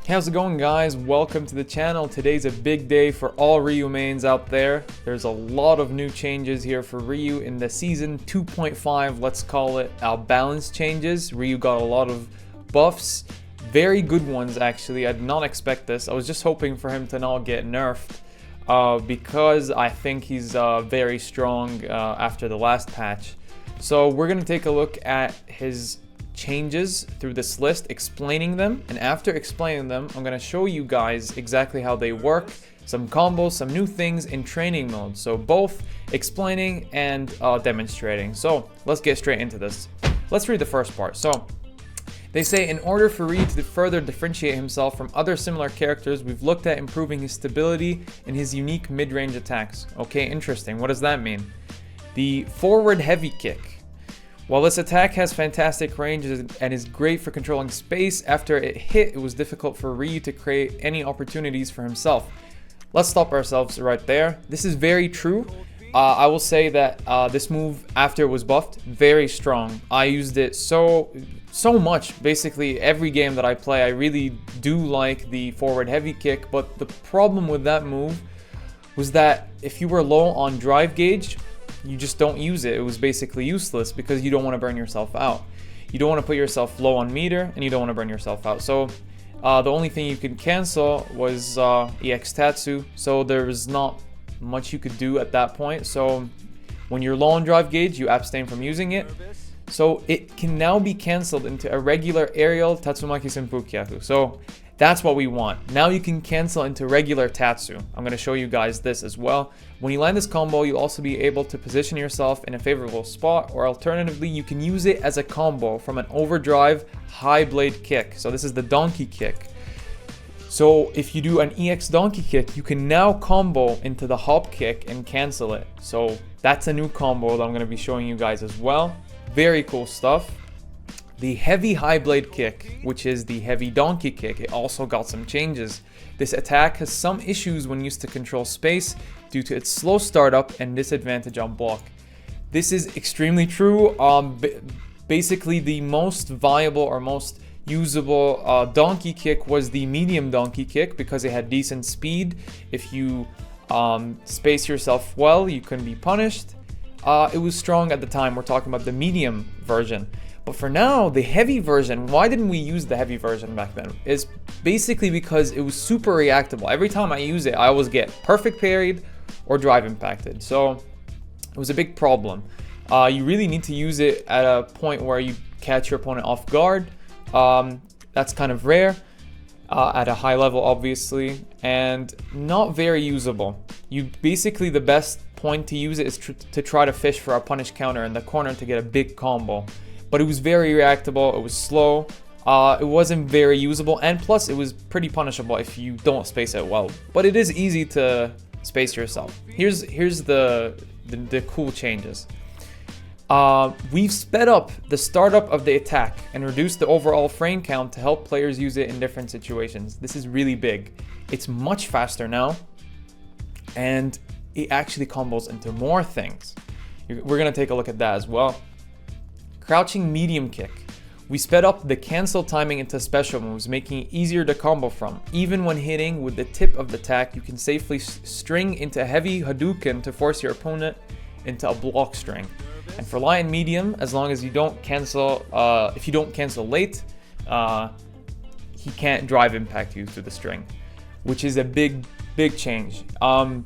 How's it going, guys? Welcome to the channel. Today's a big day for all Ryu mains out there. There's a lot of new changes here for Ryu in the season 2.5, let's call it balance changes. Ryu got a lot of buffs, very good ones actually. I did not expect this. I was just hoping for him to not get nerfed because I think he's very strong after the last patch. So we're going to take a look at his changes through this list, explaining them, and after explaining them I'm going to show you guys exactly how they work, some combos, some new things in training mode. So both explaining and demonstrating. So let's get straight into this. Let's read the first part. So they say, in order for Ryu to further differentiate himself from other similar characters, we've looked at improving his stability and his unique mid-range attacks. Okay, interesting. What does that mean? The forward heavy kick. While this attack has fantastic range and is great for controlling space, after it hit, it was difficult for Ryu to create any opportunities for himself. Let's stop ourselves right there. This is very true. I will say that this move, after it was buffed, very strong. I used it so much. Basically, every game that I play, I really do like the forward heavy kick, but the problem with that move was that if you were low on drive gauge, you just don't use it. It was basically useless because you don't want to burn yourself out. You don't want to put yourself low on meter and you don't want to burn yourself out. So the only thing you could cancel was EX Tatsu. So there was not much you could do at that point. So when you're low on drive gauge, you abstain from using it. So it can now be canceled into a regular aerial Tatsumaki Senpukyaku. So that's what we want. Now you can cancel into regular Tatsu. I'm going to show you guys this as well. When you land this combo, you'll also be able to position yourself in a favorable spot, or alternatively, you can use it as a combo from an overdrive high blade kick. So this is the donkey kick. So if you do an EX donkey kick, you can now combo into the hop kick and cancel it. So that's a new combo that I'm going to be showing you guys as well. Very cool stuff. The heavy high blade kick, which is the heavy donkey kick, it also got some changes. This attack has some issues when used to control space due to its slow startup and disadvantage on block. This is extremely true. Basically, the most viable or most usable donkey kick was the medium donkey kick because it had decent speed. If you space yourself well, you couldn't be punished. It was strong at the time. We're talking about the medium version. But for now, the heavy version, why didn't we use the heavy version back then? Is basically because it was super reactable. Every time I use it, I always get perfect parried or drive impacted. So it was a big problem. You really need to use it at a point where you catch your opponent off guard. That's kind of rare at a high level, obviously, and not very usable. Basically, the best point to use it is to try to fish for a punish counter in the corner to get a big combo. But it was very reactable, it was slow, it wasn't very usable, and plus it was pretty punishable if you don't space it well. But it is easy to space yourself. Here's the cool changes. We've sped up the startup of the attack and reduced the overall frame count to help players use it in different situations. This is really big. It's much faster now, and it actually combos into more things. We're gonna take a look at that as well. Crouching medium kick. We sped up the cancel timing into special moves, making it easier to combo from. Even when hitting with the tip of the attack, you can safely string into a heavy Hadouken to force your opponent into a block string. And for light and medium, as long as you don't cancel, if you don't cancel late, he can't drive impact you through the string, which is a big change. I'm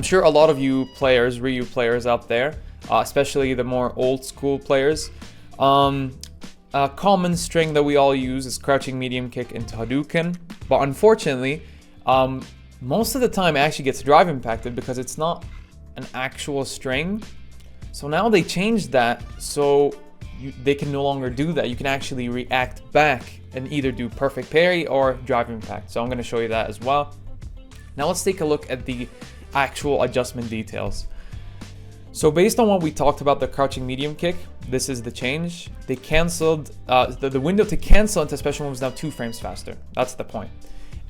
sure a lot of you players, Ryu players out there, especially the more old school players. A common string that we all use is crouching medium kick into Hadouken, but unfortunately, most of the time it actually gets drive impacted because it's not an actual string. So now they changed that so they can no longer do that. You can actually react back and either do perfect parry or drive impact. So I'm going to show you that as well. Now let's take a look at the actual adjustment details. So based on what we talked about the crouching medium kick, this is the change. They canceled, the window to cancel into special moves now 2 frames faster. That's the point.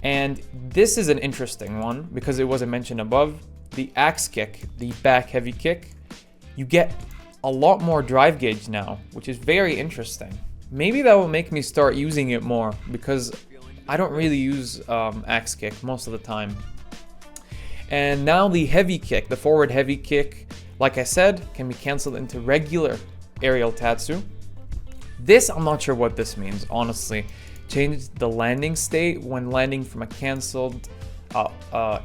And this is an interesting one because it wasn't mentioned above. The axe kick, the back heavy kick, you get a lot more drive gauge now, which is very interesting. Maybe that will make me start using it more because I don't really use axe kick most of the time. And now the heavy kick, the forward heavy kick, like I said, can be cancelled into regular aerial tatsu. This, I'm not sure what this means, honestly. Change the landing state when landing from a cancelled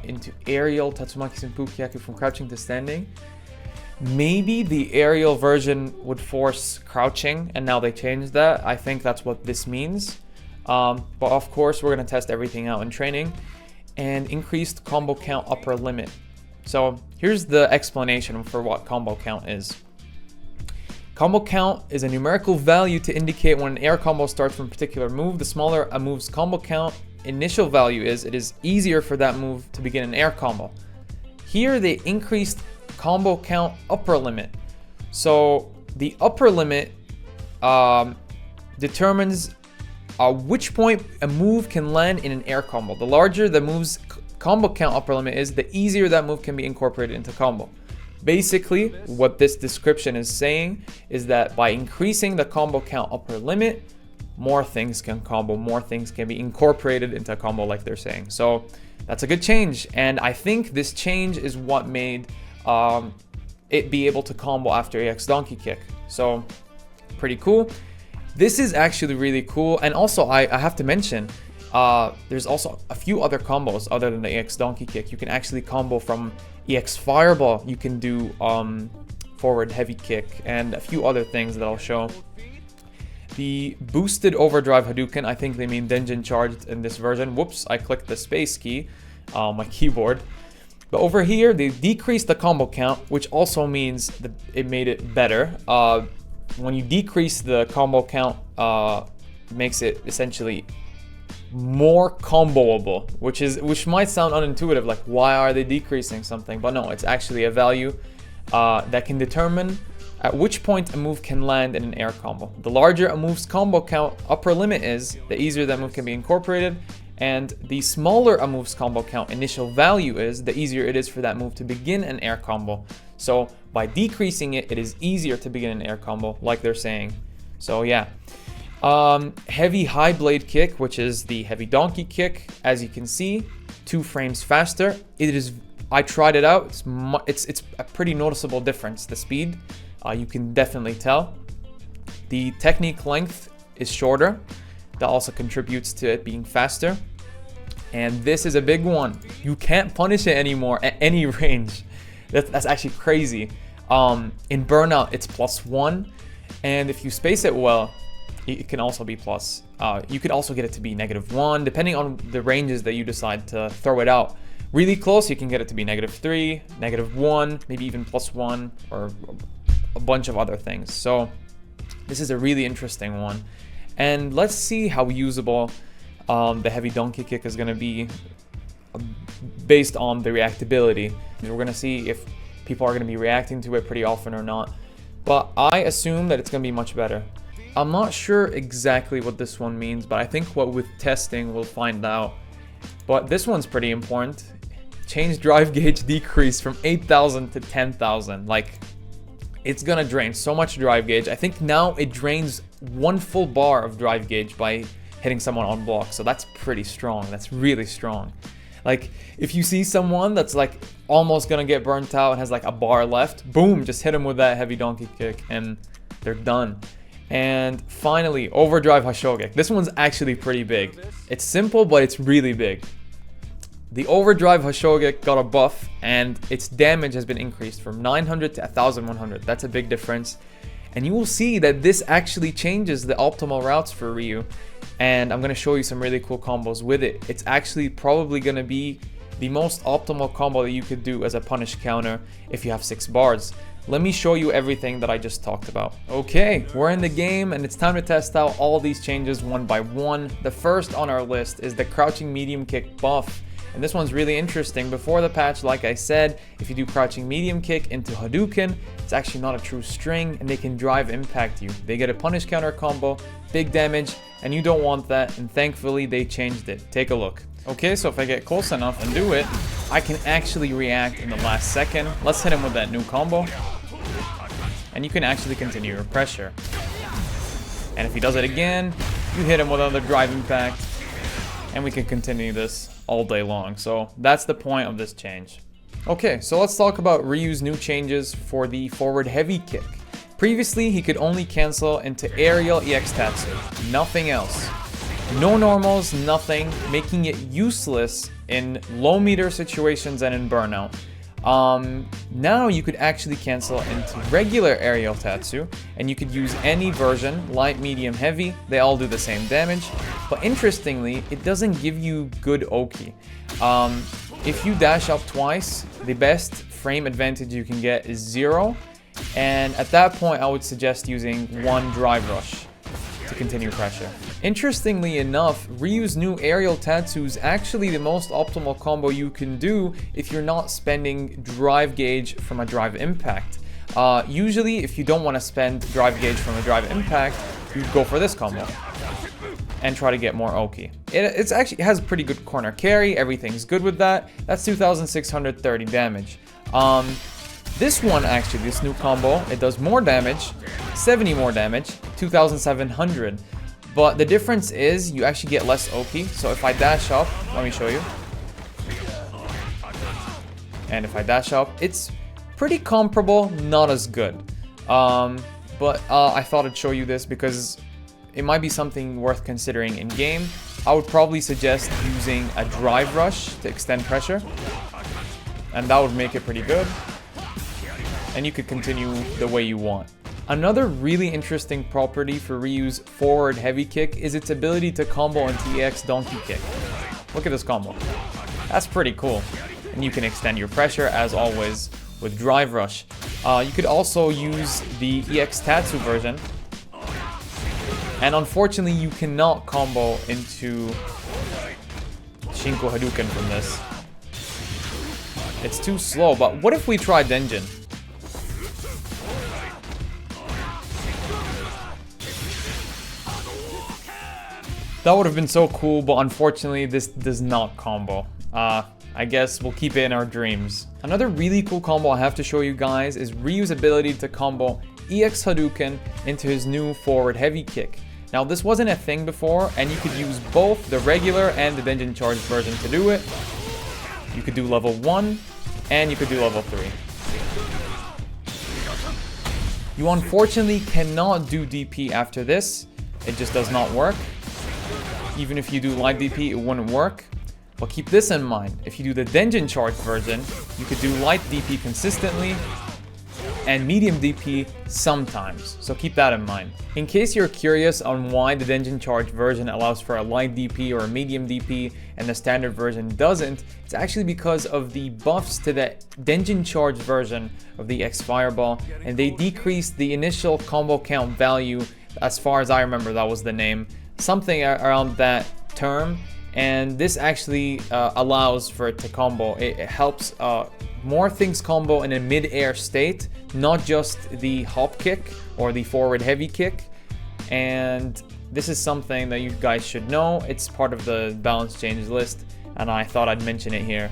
into aerial Tatsumaki Senpuku Kyaku from crouching to standing. Maybe the aerial version would force crouching, and now they changed that. I think that's what this means. But of course, we're going to test everything out in training. And increased combo count upper limit. So here's the explanation for what combo count is. Combo count is a numerical value to indicate when an air combo starts from a particular move. The smaller a move's combo count initial value is, it is easier for that move to begin an air combo. Here they increased combo count upper limit. So the upper limit determines which point a move can land in an air combo. The larger the move's combo count upper limit is, the easier that move can be incorporated into combo. Basically, what this description is saying is that by increasing the combo count upper limit, more things can combo, more things can be incorporated into a combo, like they're saying. So that's a good change, and I think this change is what made it be able to combo after AX donkey kick. So pretty cool. This is actually really cool, and also I have to mention, there's also a few other combos other than the EX Donkey Kick. You can actually combo from EX Fireball, you can do forward heavy kick, and a few other things that I'll show. The boosted overdrive Hadouken, I think they mean Denjin charged in this version. Whoops, I clicked the space key on my keyboard. But over here, they decreased the combo count, which also means that it made it better. When you decrease the combo count, makes it essentially more comboable, which might sound unintuitive, like why are they decreasing something? But no, it's actually a value that can determine at which point a move can land in an air combo. The larger a move's combo count upper limit is, the easier that move can be incorporated, and the smaller a move's combo count initial value is, the easier it is for that move to begin an air combo. So by decreasing it, it is easier to begin an air combo, like they're saying. So yeah. Heavy high blade kick, which is the heavy donkey kick, as you can see, 2 frames faster. It is, I tried it out, it's a pretty noticeable difference. The speed, you can definitely tell. The technique length is shorter. That also contributes to it being faster. And this is a big one. You can't punish it anymore at any range. That's actually crazy. In Burnout, it's +1. And if you space it well, it can also be plus. You could also get it to be -1, depending on the ranges that you decide to throw it out. Really close, you can get it to be -3, -1, maybe even +1, or a bunch of other things. So this is a really interesting one. And let's see how usable the heavy donkey kick is going to be based on the reactability. We're going to see if people are going to be reacting to it pretty often or not. But I assume that it's going to be much better. I'm not sure exactly what this one means, but I think with testing we'll find out. But this one's pretty important. Change drive gauge decrease from 8,000 to 10,000. Like, it's gonna drain so much drive gauge. I think now it drains 1 full bar of drive gauge by hitting someone on block. So that's pretty strong. That's really strong. Like, if you see someone that's like almost gonna get burnt out and has like a bar left, boom, just hit them with that heavy donkey kick and they're done. And finally, overdrive Hashogek. This one's actually pretty big. It's simple, but it's really big. The overdrive Hashogek got a buff, and its damage has been increased from 900 to 1100. That's a big difference. And you will see that this actually changes the optimal routes for Ryu. And I'm going to show you some really cool combos with it. It's actually probably going to be the most optimal combo that you could do as a punish counter if you have 6 bars. Let me show you everything that I just talked about. Okay, we're in the game and it's time to test out all these changes one by one. The first on our list is the crouching medium kick buff. And this one's really interesting. Before the patch, like I said, if you do crouching medium kick into Hadouken, it's actually not a true string and they can drive impact you. They get a punish counter combo, big damage, and you don't want that, and thankfully they changed it. Take a look. Okay, so if I get close enough and do it, I can actually react in the last second. Let's hit him with that new combo. And you can actually continue your pressure. And if he does it again, you hit him with another drive impact. And we can continue this all day long. So that's the point of this change. Okay, so let's talk about Ryu's new changes for the forward heavy kick. Previously, he could only cancel into aerial EX Tatsu, nothing else. No normals, nothing, making it useless in low meter situations and in burnout. Now you could actually cancel into regular aerial Tatsu, and you could use any version, light, medium, heavy, they all do the same damage. But interestingly, it doesn't give you good Oki. If you dash up twice, the best frame advantage you can get is 0. And at that point, I would suggest using 1 drive rush to continue pressure. Interestingly enough, Ryu's new aerial Tatsu is actually the most optimal combo you can do if you're not spending drive gauge from a drive impact. Usually, if you don't want to spend drive gauge from a drive impact, you'd go for this combo and try to get more Oki. It has pretty good corner carry, everything's good with that. That's 2,630 damage. This one actually, this new combo, it does more damage, 70 more damage, 2,700. But the difference is you actually get less Oki. So if I dash up, let me show you. And if I dash up, it's pretty comparable, not as good. But I thought I'd show you this because it might be something worth considering in game. I would probably suggest using a drive rush to extend pressure. And that would make it pretty good. And you could continue the way you want. Another really interesting property for Ryu's forward heavy kick is its ability to combo into EX donkey kick. Look at this combo. That's pretty cool. And you can extend your pressure as always with drive rush. You could also use the EX Tatsu version. And unfortunately, you cannot combo into Shinko Hadouken from this. It's too slow, but what if we try Denjin? That would have been so cool, but unfortunately this does not combo. I guess we'll keep it in our dreams. Another really cool combo I have to show you guys is Ryu's ability to combo EX Hadouken into his new forward heavy kick. Now this wasn't a thing before, and you could use both the regular and the Denjin Charge version to do it. You could do level 1, and you could do level 3. You unfortunately cannot do DP after this. It just does not work. Even if you do light DP, it wouldn't work. But keep this in mind. If you do the Denjin Charge version, you could do light DP consistently and medium DP sometimes. So keep that in mind. In case you're curious on why the Denjin Charge version allows for a light DP or a medium DP and the standard version doesn't, it's actually because of the buffs to the Denjin Charge version of the X Fireball, and they decreased the initial combo count value. As far as I remember, that was the name. Something around that term, and this actually allows for it to combo. It helps more things combo in a mid-air state, not just the hop kick or the forward heavy kick. And this is something that you guys should know. It's part of the balance change list, and I thought I'd mention it here.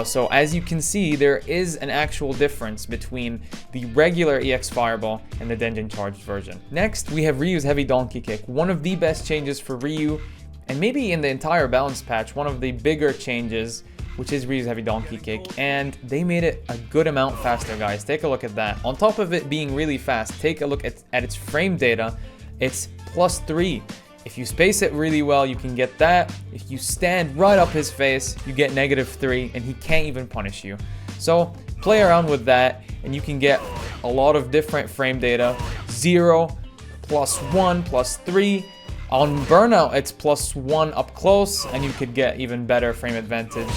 So as you can see, there is an actual difference between the regular EX Fireball and the Denjin Charged version. Next, we have Ryu's Heavy Donkey Kick, one of the best changes for Ryu, and maybe in the entire balance patch, one of the bigger changes, which is Ryu's Heavy Donkey Kick, and they made it a good amount faster, guys. Take a look at that. On top of it being really fast, take a look at its frame data. It's +3. If you space it really well, you can get that. If you stand right up his face, you get -3, and he can't even punish you. So play around with that, and you can get a lot of different frame data. 0, +1, +3. On Burnout, it's +1 up close, and you could get even better frame advantage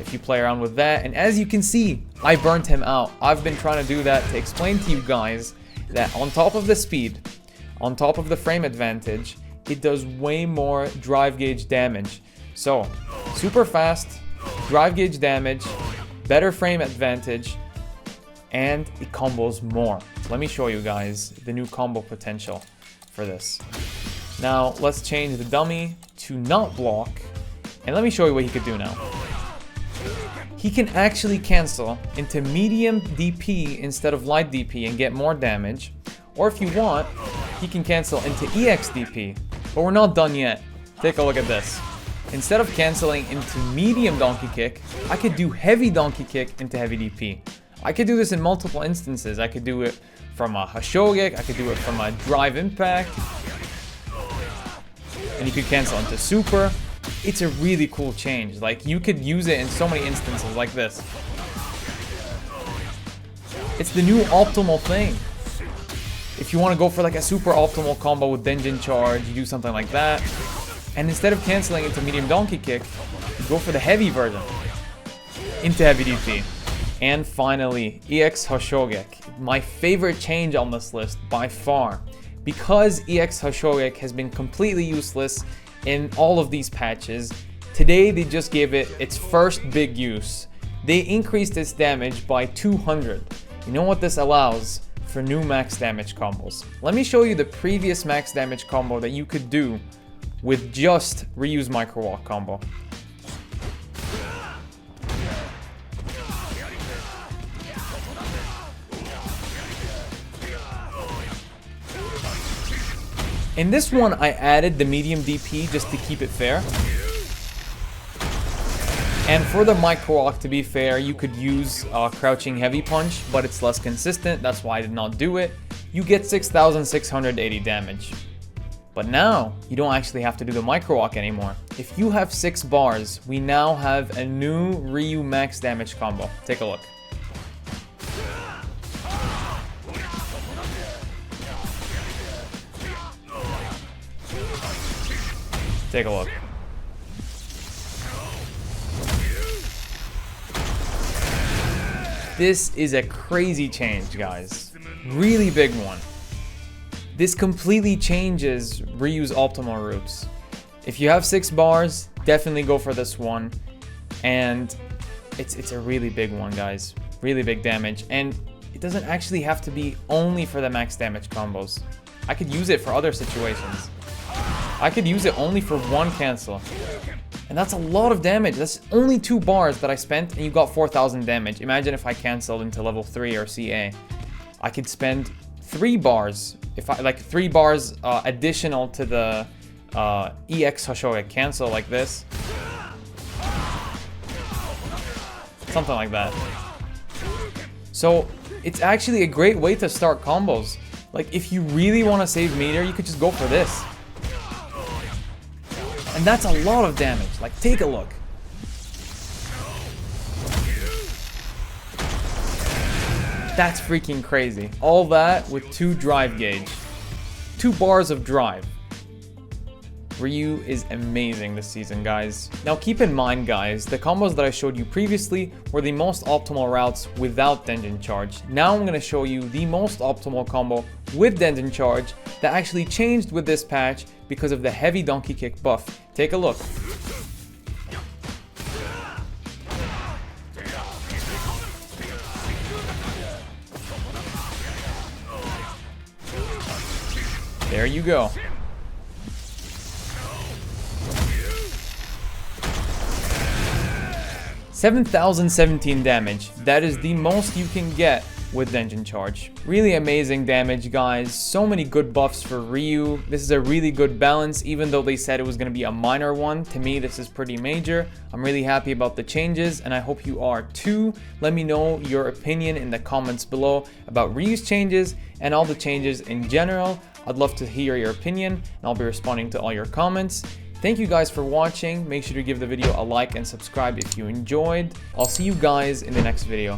if you play around with that. And as you can see, I burnt him out. I've been trying to do that to explain to you guys that on top of the speed, on top of the frame advantage, it does way more drive gauge damage. So, super fast, drive gauge damage, better frame advantage, and it combos more. Let me show you guys the new combo potential for this. Now, let's change the dummy to not block, and let me show you what he could do now. He can actually cancel into medium DP instead of light DP and get more damage. Or if you want, he can cancel into EX DP. But we're not done yet. Take a look at this. Instead of canceling into medium donkey kick, I could do heavy donkey kick into heavy DP. I could do this in multiple instances. I could do it from a Hashogek, I could do it from a drive impact, and you could cancel into super. It's a really cool change. Like, you could use it in so many instances like this. It's the new optimal thing. If you want to go for like a super optimal combo with Denjin Charge, you do something like that. And instead of canceling into medium donkey kick, you go for the heavy version into heavy DP. And finally, EX Hashogek, my favorite change on this list by far. Because EX Hashogek has been completely useless in all of these patches, today they just gave it its first big use. They increased its damage by 200. You know what this allows? For new max damage combos. Let me show you the previous max damage combo that you could do with just Ryu's micro walk combo. In this one, I added the medium DP just to keep it fair. And for the micro walk, to be fair, you could use crouching heavy punch, but it's less consistent. That's why I did not do it. You get 6,680 damage. But now, you don't actually have to do the micro walk anymore. If you have 6 bars, we now have a new Ryu max damage combo. Take a look. Take a look. This is a crazy change, guys. Really big one. This completely changes Ryu's optimal routes. If you have 6 bars, definitely go for this one. And it's a really big one, guys. Really big damage. And it doesn't actually have to be only for the max damage combos. I could use it for other situations. I could use it only for one cancel. And that's a lot of damage. That's only 2 bars that I spent and you got 4,000 damage. Imagine if I canceled into level 3 or CA. I could spend 3 bars, if I like 3 bars additional to the EX Hashogek cancel like this. Something like that. So it's actually a great way to start combos. Like, if you really want to save meter, you could just go for this. And that's a lot of damage. Like, take a look. That's freaking crazy. All that with 2 drive gauge. 2 bars of drive. Ryu is amazing this season, guys. Now keep in mind, guys, the combos that I showed you previously were the most optimal routes without Denjin Charge. Now I'm going to show you the most optimal combo with Denjin Charge that actually changed with this patch because of the heavy donkey kick buff. Take a look. There you go. 7,017 damage. That is the most you can get with Denjin Charge. Really amazing damage, guys. So many good buffs for Ryu. This is a really good balance, even though they said it was going to be a minor one. To me, this is pretty major. I'm really happy about the changes, and I hope you are too. Let me know your opinion in the comments below about Ryu's changes and all the changes in general. I'd love to hear your opinion, and I'll be responding to all your comments. Thank you guys for watching. Make sure to give the video a like and subscribe if you enjoyed. I'll see you guys in the next video.